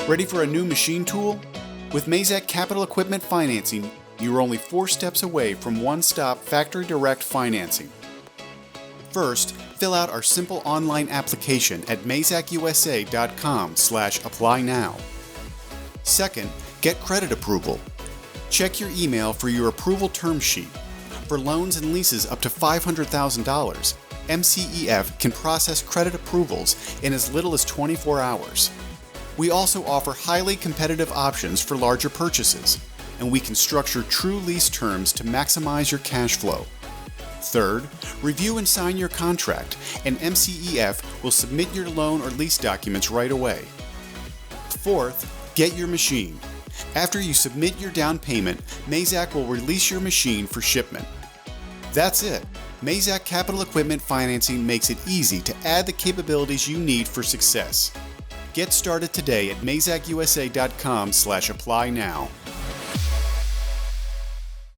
Ready for a new machine tool? With Mazak Capital Equipment Financing, you are only 4 steps away from one-stop factory direct financing. First, fill out our simple online application at mazakusa.com/apply now. Second, get credit approval. Check your email for your approval term sheet. For loans and leases up to $500,000, MCEF can process credit approvals in as little as 24 hours. We also offer highly competitive options for larger purchases, and we can structure true lease terms to maximize your cash flow. Third, review and sign your contract, and MCEF will submit your loan or lease documents right away. Fourth, get your machine. After you submit your down payment, Mazak will release your machine for shipment. That's it. Mazak Capital Equipment Financing makes it easy to add the capabilities you need for success. Get started today at mazakusa.com/apply now.